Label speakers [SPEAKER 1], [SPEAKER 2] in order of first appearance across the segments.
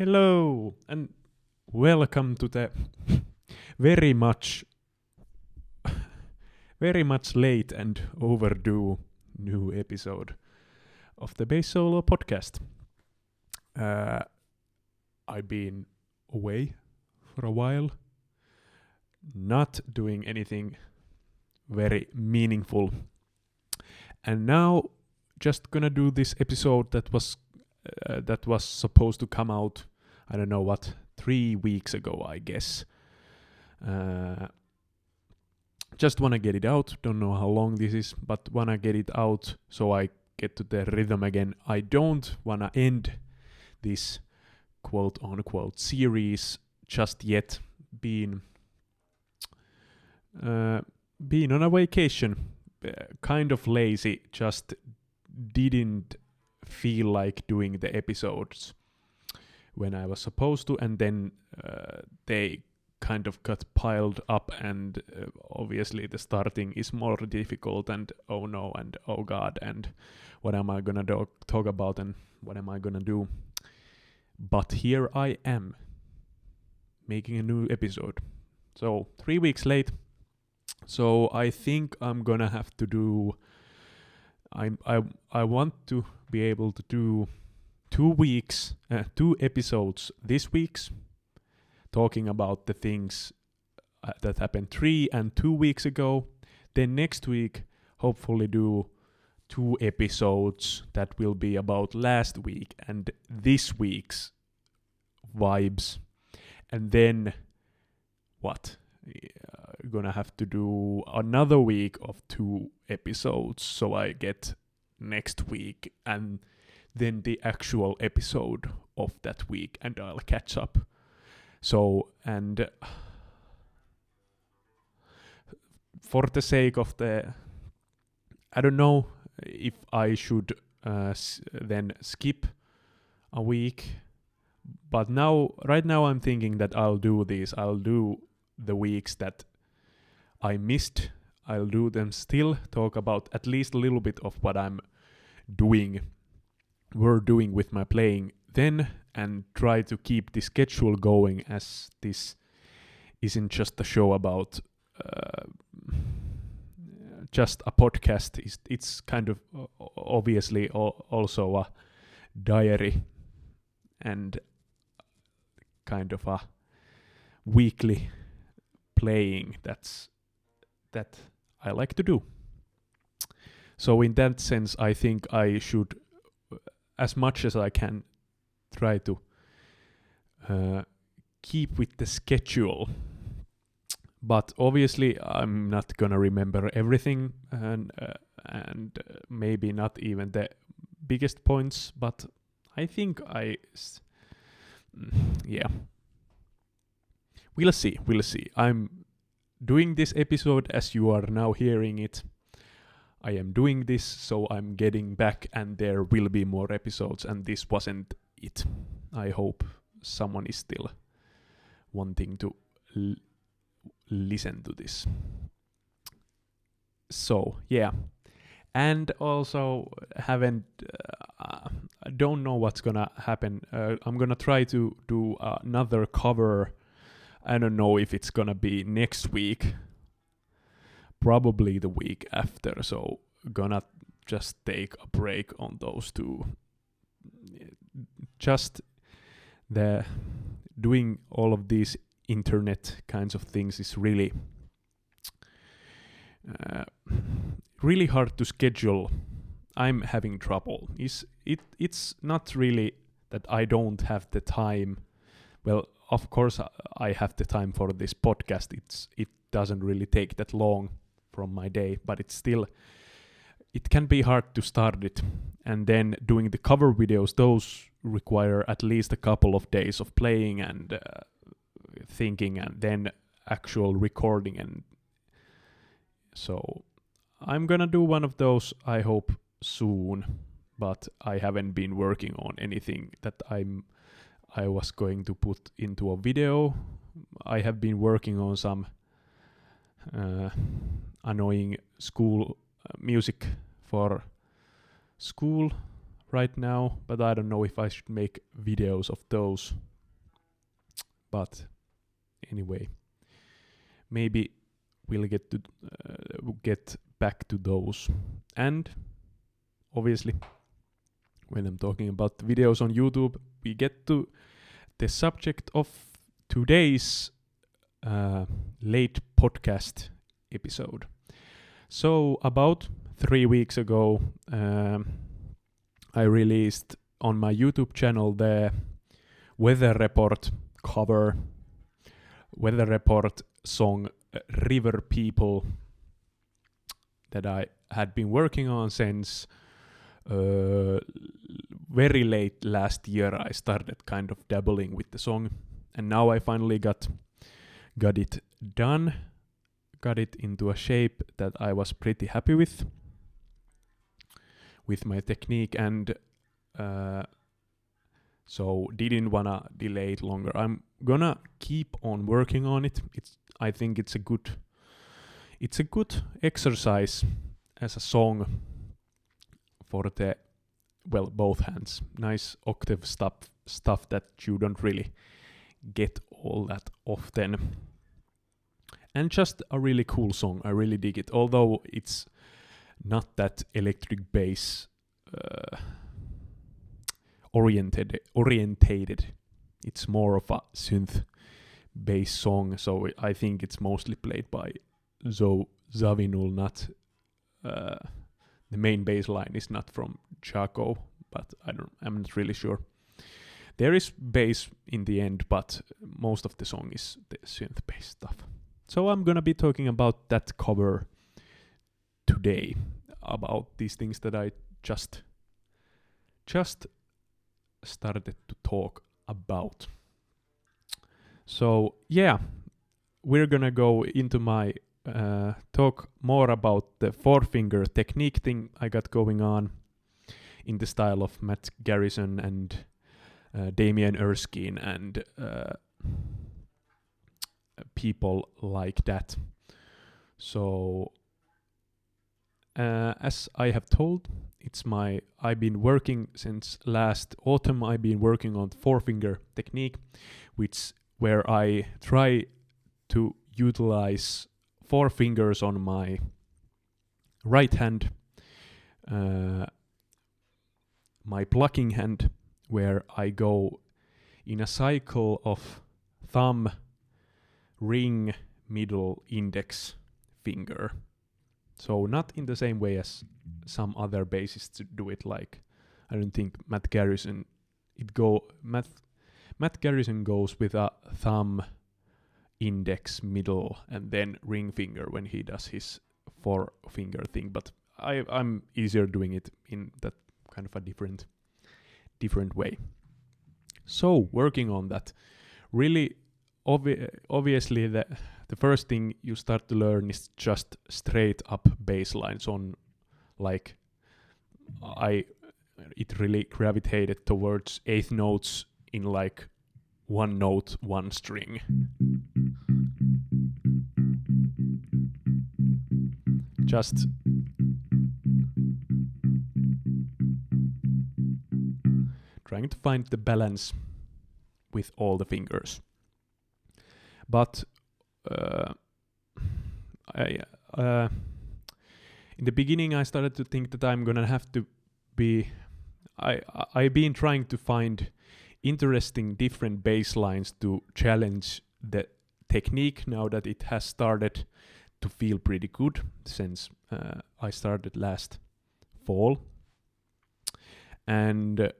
[SPEAKER 1] Hello and welcome to the very much late and overdue new episode of the Bass Solo podcast. I've been away for a while, not doing anything very meaningful, and now just gonna do this episode that was supposed to come out, I don't know what, 3 weeks ago, I guess. Just wanna get it out. Don't know how long this is, but wanna get it out so I get to the rhythm again. I don't wanna end this quote unquote series just yet. Been on a vacation, kind of lazy, just didn't feel like doing the episodes when I was supposed to, and then they kind of got piled up, and obviously the starting is more difficult, and oh no, and oh god, and what am I gonna talk about, and what am I gonna do? But here I am, making a new episode. So 3 weeks late. So I think I'm gonna have to do. I want to be able to do 2 episodes this week's, talking about the things that happened 3 and 2 weeks ago. Then next week, hopefully do 2 episodes that will be about last week and this week's vibes. And then what? Gonna have to do another week of 2 episodes, so I get next week and then the actual episode of that week, and I'll catch up. So, and for the sake of I don't know if I should then skip a week, but right now I'm thinking that I'll do the weeks that I missed. I'll do them still, talk about at least a little bit of what we're doing with my playing then, and try to keep the schedule going, as this isn't just a show about just a podcast. It's kind of obviously also a diary and kind of a weekly playing that I like to do. So in that sense, I think I should, as much as I can, try to keep with the schedule. But obviously, I'm not gonna remember everything, and maybe not even the biggest points. But I think yeah. We'll see. I'm doing this episode as you are now hearing it. I am doing this, so I'm getting back, and there will be more episodes, and this wasn't it. I hope someone is still wanting to listen to this. So, yeah. And also don't know what's gonna happen. I'm gonna try to do another cover. I don't know if it's gonna be next week, probably the week after, so gonna just take a break on those 2. Just the doing all of these internet kinds of things is really really hard to schedule. I'm having trouble. It's not really that I don't have the time. Well, of course I have the time for this podcast. It doesn't really take that long from my day, but it can be hard to start it. And then doing the cover videos, those require at least a couple of days of playing and thinking, and then actual recording. And so I'm gonna do one of those, I hope, soon. But I haven't been working on anything that I was going to put into a video. I have been working on some annoying school music for school right now, but I don't know if I should make videos of those But anyway, maybe we'll get back to those. And obviously, when I'm talking about videos on YouTube, we get to the subject of today's late podcast episode. So about 3 weeks ago, I released on my YouTube channel the Weather Report song River People that I had been working on since very late last year. I started kind of dabbling with the song, and now I finally got it done, got it into a shape that I was pretty happy with my technique, and so didn't wanna delay it longer. I'm gonna keep on working on it. I think it's a good exercise as a song for the both hands. Nice octave stuff that you don't really get all that often. And just a really cool song. I really dig it. Although it's not that electric bass orientated. It's more of a synth bass song. So I think it's mostly played by Zoe Zawinul. Not the main bass line is not from Jaco, but I'm not really sure. There is bass in the end, but most of the song is the synth bass stuff. So I'm gonna be talking about that cover today, about these things that I just started to talk about. So yeah, we're gonna go into my talk more about the 4-finger technique thing I got going on in the style of Matt Garrison and Damien Erskine and people like that. So as I have told, I've been working since last autumn. I've been working on the 4-finger technique, where I try to utilize 4 fingers on my right hand, my plucking hand, where I go in a cycle of thumb, ring, middle, index finger. So not in the same way as some other bassists do it. Like I don't think Matt Garrison goes with a thumb, index, middle, and then ring finger when he does his 4-finger thing. But I'm easier doing it in that kind of a different way. So working on that, really obviously the first thing you start to learn is just straight up bass lines on, like it really gravitated towards 8th notes in like 1 note, 1 string. Just trying to find the balance with all the fingers. But in the beginning I started to think that I'm gonna have to be... I've been trying to find interesting different bass lines to challenge the technique now that it has started to feel pretty good since I started last fall. And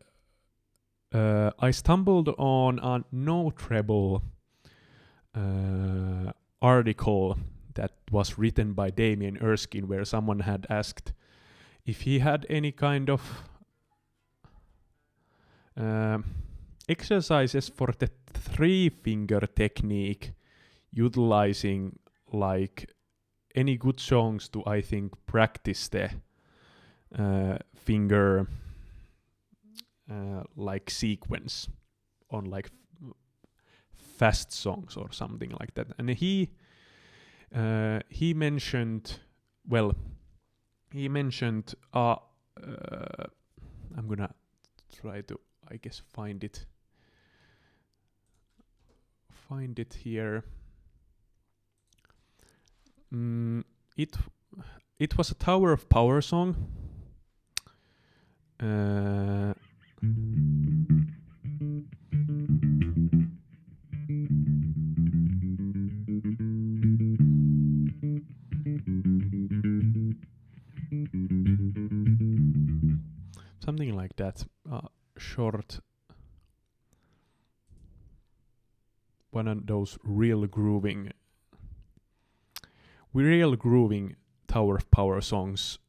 [SPEAKER 1] I stumbled on a No Treble article that was written by Damien Erskine, where someone had asked if he had any kind of exercises for the 3-finger technique, utilizing like any good songs to, I think, practice the finger like sequence on like fast songs or something like that. And he mentioned I'm gonna try to, I guess, find find it here. It was a Tower of Power song. Something like that. Short. One of those real grooving Tower of Power songs.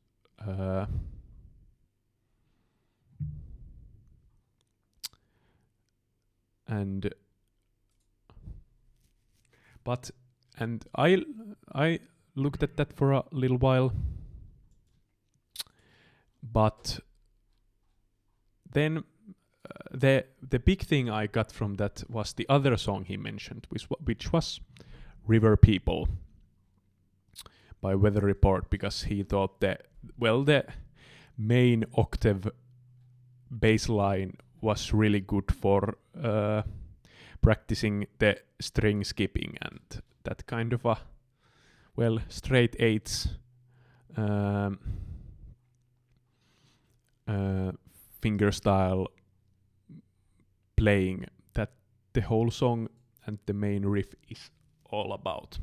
[SPEAKER 1] And I looked at that for a little while, but then the big thing I got from that was the other song he mentioned, which was River People by Weather Report, because he thought that, well, the main octave bass line was really good for practicing the string skipping and that kind of a, well, straight eights fingerstyle playing that the whole song and the main riff is all about.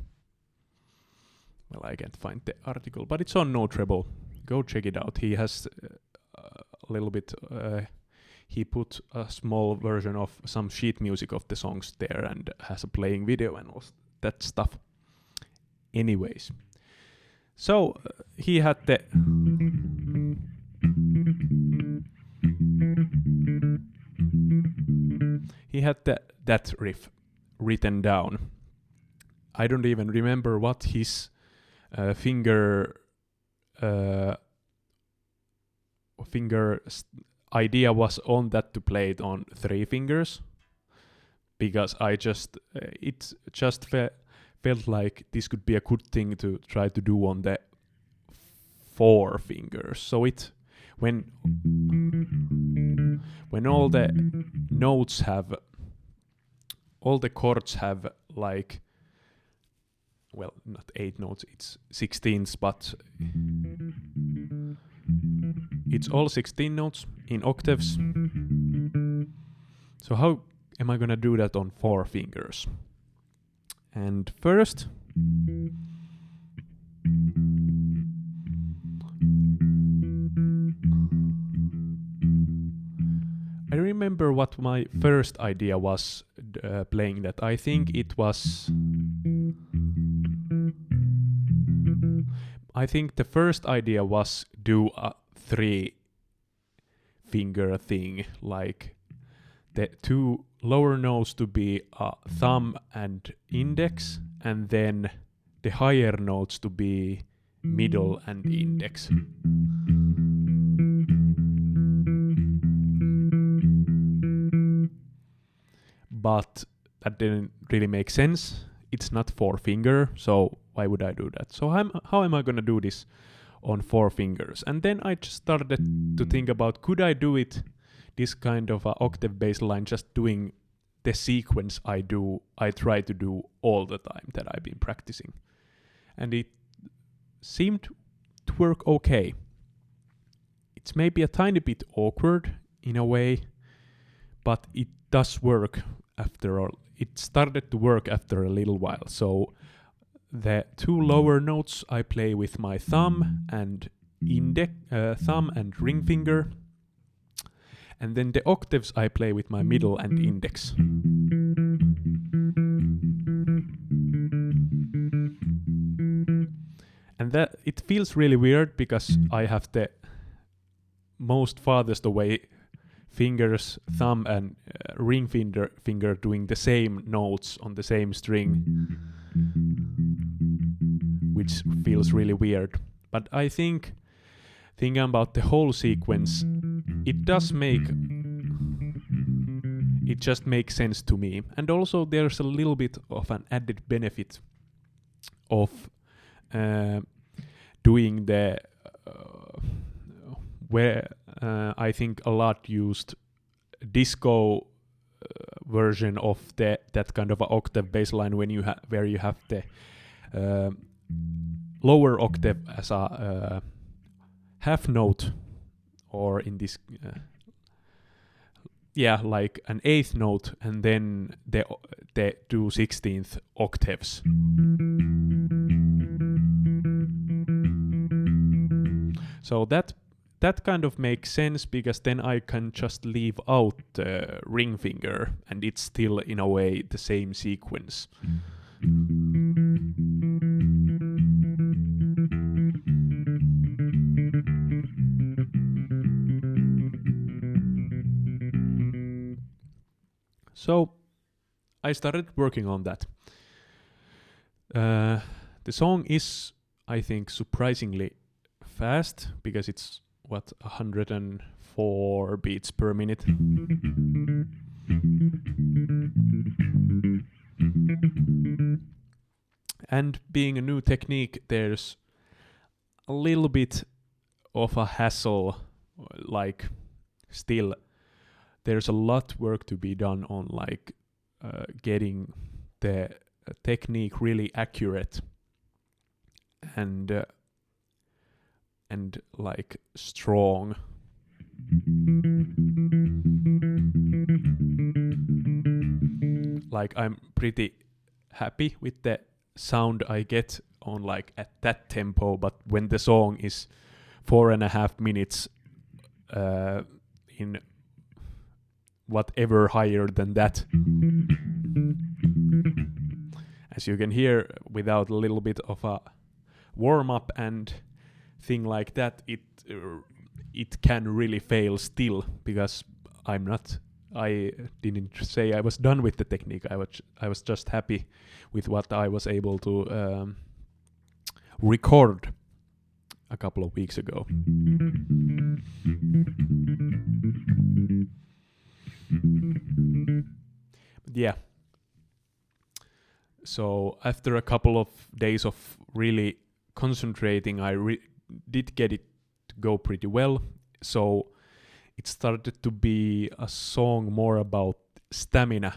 [SPEAKER 1] Well, I can't find the article, but it's on No Treble. Go check it out. He has a little bit... he put a small version of some sheet music of the songs there and has a playing video and all that stuff. Anyways. So, he had the... He had that riff written down. I don't even remember what his finger idea was on that, to play it on 3 fingers, because it just felt like this could be a good thing to try to do on the 4 fingers. So when all the notes have, all the chords have like, well, not 8 notes, it's 16s, but it's all 16 notes in octaves. So how am I gonna do that on 4 fingers? And first, I remember what my first idea was playing that. I think it was... I think the first idea was do a 3-finger thing, like the 2 lower notes to be a thumb and index, and then the higher notes to be middle and index. But that didn't really make sense. It's not 4-finger, so why would I do that? So how am I gonna do this on 4 fingers? And then I just started to think about, could I do it, this kind of a octave bass line, just doing the sequence I try to do all the time that I've been practicing. And it seemed to work okay. It's maybe a tiny bit awkward in a way, but it does work after all. It started to work after a little while. So the 2 lower notes I play with my thumb and thumb and ring finger, and then the octaves I play with my middle and index. And that it feels really weird because I have the most farthest away fingers, thumb and ring finger doing the same notes on the same string, which feels really weird. But I think, thinking about the whole sequence, it just makes sense to me. And also there's a little bit of an added benefit of doing the where I think a lot used disco version of that kind of a octave bass line when where you have the lower octave as a half note, or in this like an eighth note, and then the 2/16 octaves. So that kind of makes sense, because then I can just leave out the ring finger and it's still in a way the same sequence. So I started working on that. The song is, I think, surprisingly fast, because it's 104 beats per minute. And being a new technique, there's a little bit of a hassle, like still there's a lot work to be done on like getting the technique really accurate and like strong. Like I'm pretty happy with the sound I get on like at that tempo, but when the song is 4.5 minutes in whatever higher than that, as you can hear, without a little bit of a warm up and thing like that, it can really fail still, because I didn't say I was done with the technique. I was just happy with what I was able to record a couple of weeks ago. Yeah. So after a couple of days of really concentrating, I did get it to go pretty well. So it started to be a song more about stamina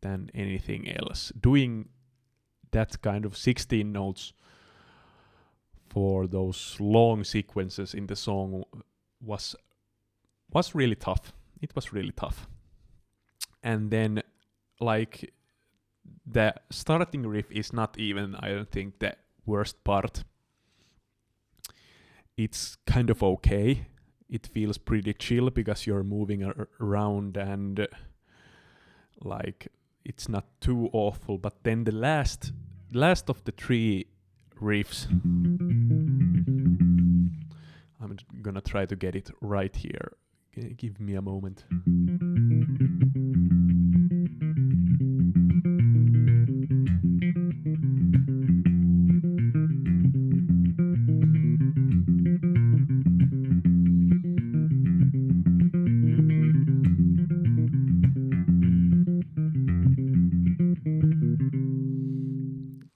[SPEAKER 1] than anything else. Doing that kind of 16 notes for those long sequences in the song was really tough. It was really tough. And then like the starting riff is not even, I don't think, the worst part. It's kind of okay. It feels pretty chill because you're moving around and like it's not too awful. But then the last of the three riffs, I'm gonna try to get it right here. Give me a moment.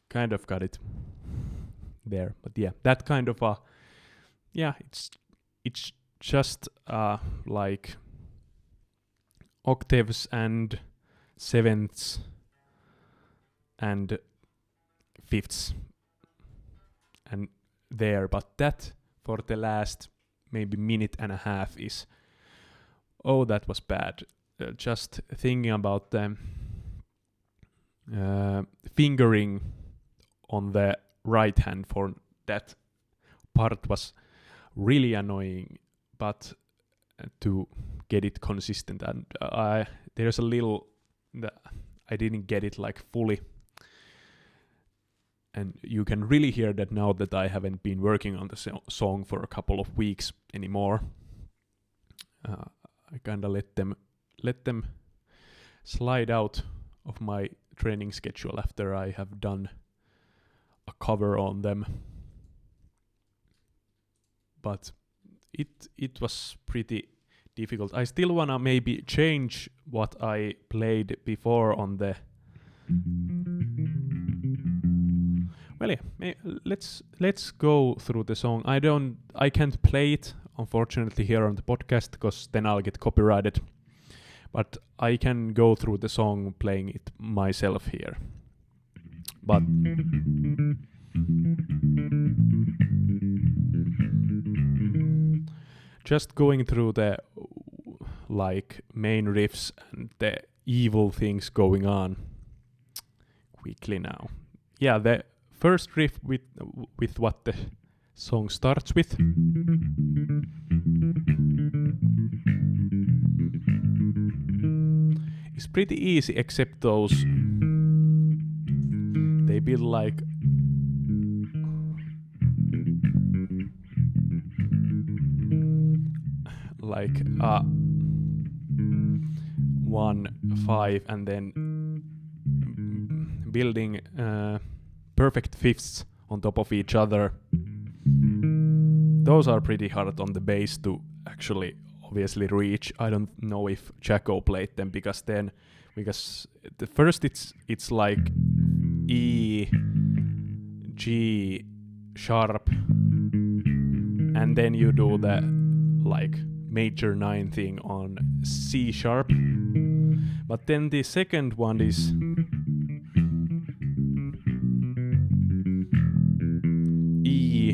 [SPEAKER 1] Kind of got it there, but yeah, that kind of a it's just like octaves and sevenths and fifths and there, but that for the last maybe minute and a half is, that was bad. Just thinking about the fingering on the right hand for that part was really annoying, but to get it consistent, and there's a little that I didn't get it like fully, and you can really hear that now that I haven't been working on the song for a couple of weeks anymore. I kinda let them slide out of my training schedule after I have done a cover on them, but it was pretty difficult. I still wanna maybe change what I played before on the. Well, yeah, let's go through the song. I can't play it unfortunately here on the podcast because then I'll get copyrighted. but I can go through the song playing it myself here. But just going through the like main riffs and the evil things going on quickly now. Yeah, the first riff with what the song starts with. It's pretty easy, except those they build like like 1 5 and then building perfect fifths on top of each other. Those are pretty hard on the bass to actually obviously reach. I don't know if Jaco played them because the first it's like E, G sharp, and then you do the like major 9 thing on C sharp. But then the second one is E,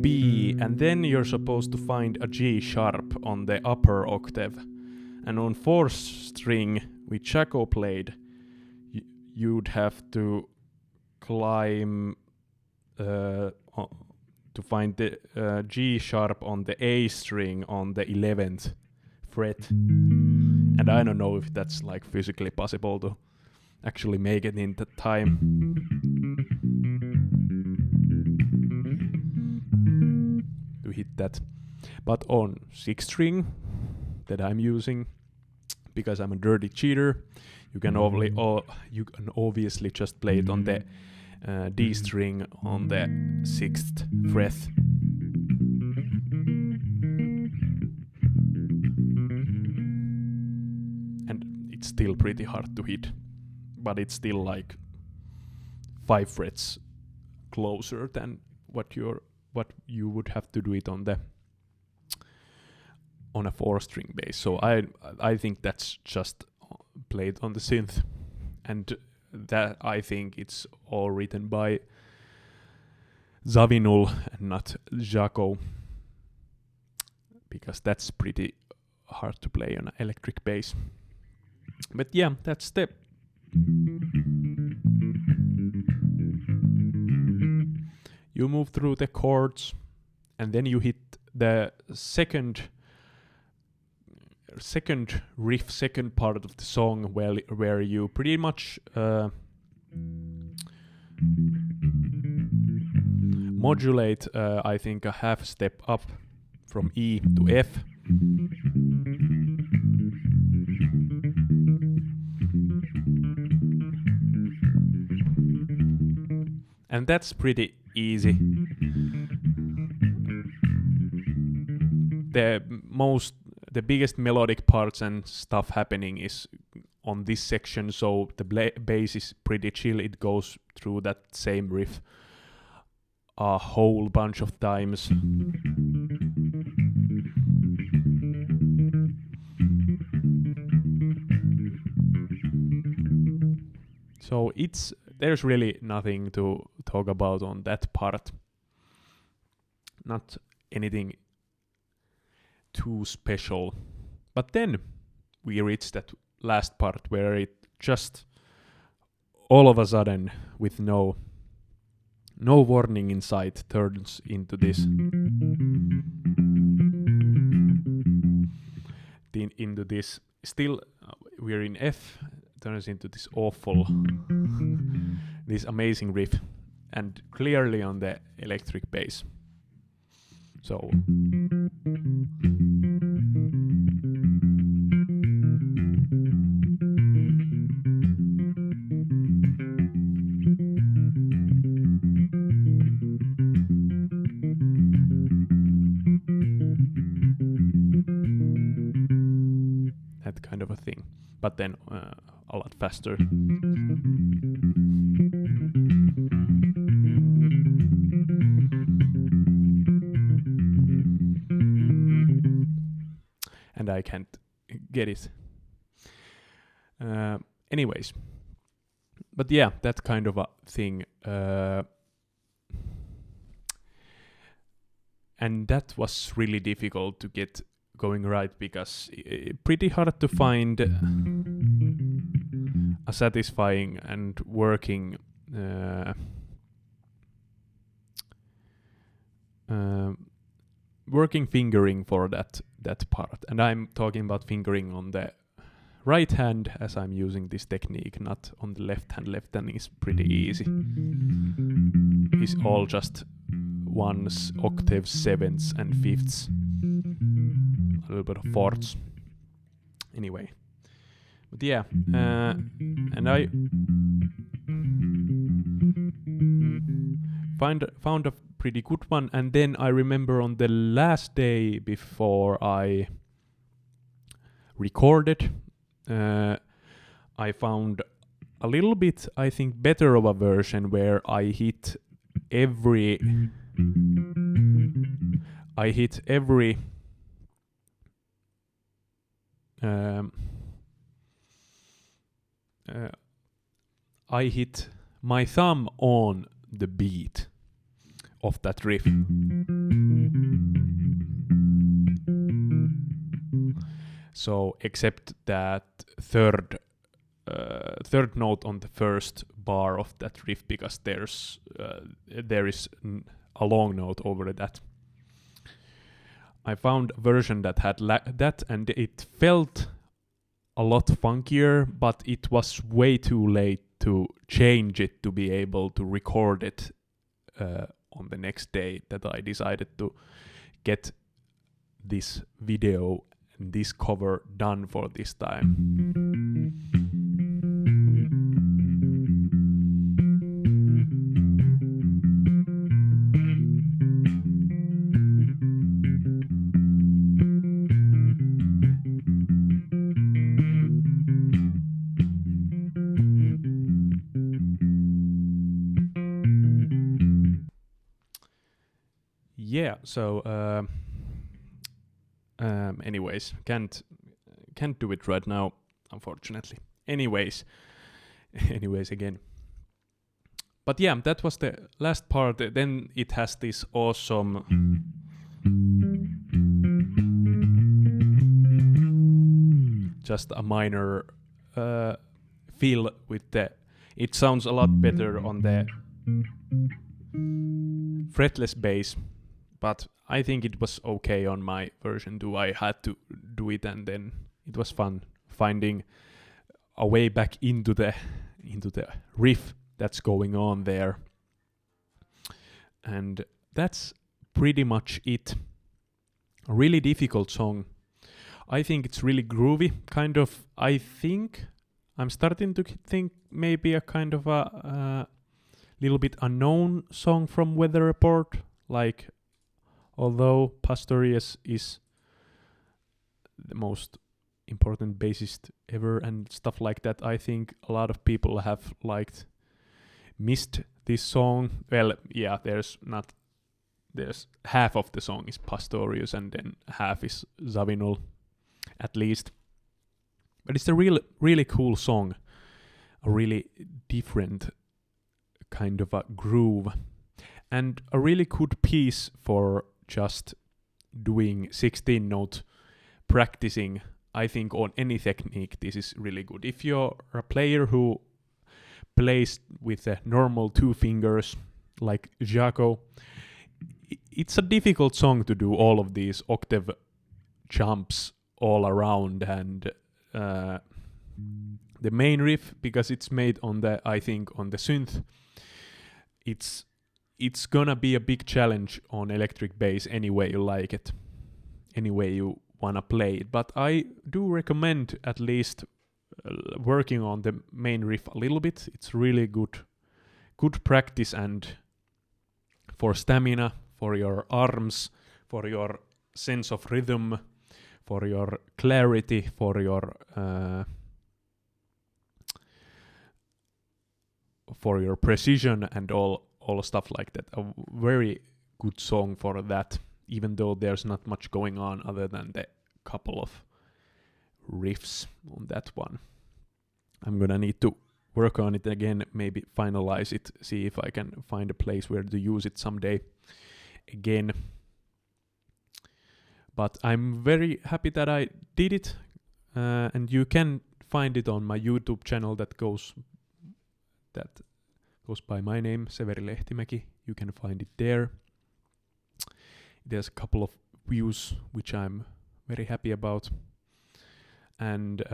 [SPEAKER 1] B, and then you're supposed to find a G sharp on the upper octave. And on 4th string, which Jaco played, you'd have to climb to find the G sharp on the A string on the 11th fret. And I don't know if that's like physically possible to actually make it in the time. To hit that. But on 6th string that I'm using, because I'm a dirty cheater, you can obviously just play it on the D string on the 6th fret. And it's still pretty hard to hit, but it's still like 5 frets closer than what you would have to do it on a 4-string bass. So I think that's just played on the synth, and that I think it's all written by Zawinul and not Jaco, because that's pretty hard to play on an electric bass. But yeah, that's the you move through the chords, and then you hit the second riff, second part of the song, where you pretty much modulate, I think, a half step up from E to F. And that's pretty easy. The biggest melodic parts and stuff happening is on this section, so the bass is pretty chill. It goes through that same riff a whole bunch of times. So there's really nothing to talk about on that part. Not anything too special. But then we reach that last part where it just all of a sudden, with no warning in sight, turns into this still we're in F, turns into this awful this amazing riff, and clearly on the electric bass. So that kind of a thing, but then a lot faster. And I can't get it Anyways, but yeah, that kind of a thing. And that was really difficult to get going right, because pretty hard to find a satisfying and working working fingering for that part. And I'm talking about fingering on the right hand, as I'm using this technique, not on the left hand. Left hand is pretty easy. It's all just ones, octaves, sevenths, and fifths. A little bit of fourths. Anyway. But yeah, and I found a pretty good one. And then I remember on the last day before I recorded, I found a little bit, I think, better of a version where I hit every I hit my thumb on the beat of that riff. So except that third note on the first bar of that riff, because there is a long note over that. I found a version that had that, and it felt a lot funkier, but it was way too late to change it to be able to record it on the next day, that I decided to get this video and this cover done for this time. Yeah, so anyways, can't do it right now, unfortunately. Anyways again. But yeah, that was the last part. Then it has this awesome just a minor fill with the. It sounds a lot better on the fretless bass, but I think it was okay on my version too. I had to do it, and then it was fun finding a way back into the riff that's going on there. And that's pretty much it. A really difficult song. I think it's really groovy, kind of. I think I'm starting to think maybe a kind of a little bit unknown song from Weather Report, like, although Pastorius is the most important bassist ever and stuff like that, I think a lot of people have missed this song. Well, yeah, there's half of the song is Pastorius and then half is Zawinul, at least. But it's a really cool song, a really different kind of a groove, and a really good piece for just doing 16-note practicing. I think on any technique this is really good. If you're a player who plays with the normal 2 fingers like Jaco, it's a difficult song to do all of these octave jumps all around, and the main riff, because it's made on the synth, it's gonna be a big challenge on electric bass any way you like it, any way you wanna play it. But I do recommend at least working on the main riff a little bit. It's really good practice, and for stamina, for your arms, for your sense of rhythm, for your clarity, for your precision and all stuff like that. A very good song for that, even though there's not much going on other than the couple of riffs on that one. I'm gonna need to work on it again, maybe finalize it, see if I can find a place where to use it someday again. But I'm very happy that I did it, and you can find it on my YouTube channel that goes by my name, Severi Lehtimäki. You can find it there. There's a couple of views which I'm very happy about, and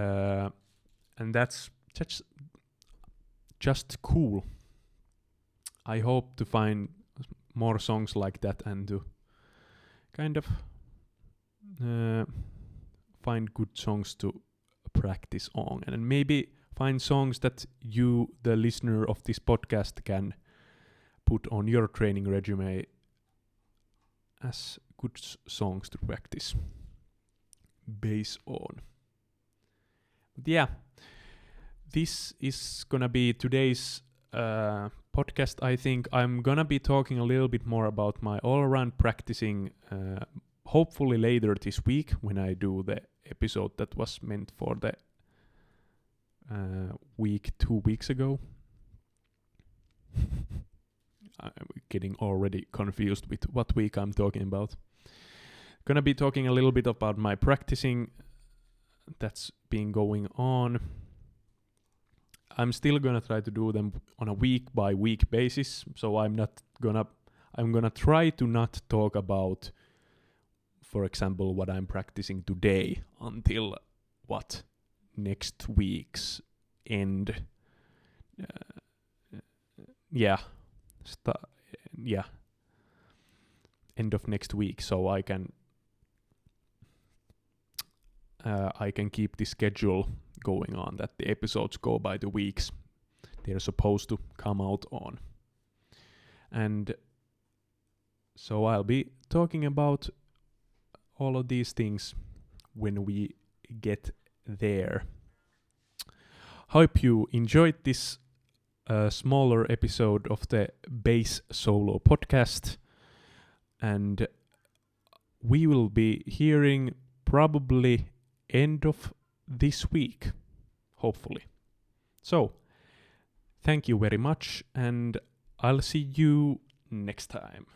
[SPEAKER 1] that's just cool. I hope to find more songs like that and to kind of find good songs to practice on, and maybe find songs that you, the listener of this podcast, can put on your training resume as good songs to practice bass on. But yeah, this is gonna be today's podcast. I think I'm gonna be talking a little bit more about my all-around practicing hopefully later this week when I do the episode that was meant for the week 2 weeks ago. I'm getting already confused with what week I'm talking about. Gonna be talking a little bit about my practicing that's been going on. I'm still gonna try to do them on a week by week basis, so I'm gonna try to not talk about, for example, what I'm practicing today until next week's end. End of next week, so I can keep the schedule going on, that the episodes go by the weeks they're supposed to come out on. And so I'll be talking about all of these things when we get there. Hope you enjoyed this smaller episode of the Bass Solo podcast, and we will be hearing probably end of this week, hopefully. So, thank you very much, and I'll see you next time.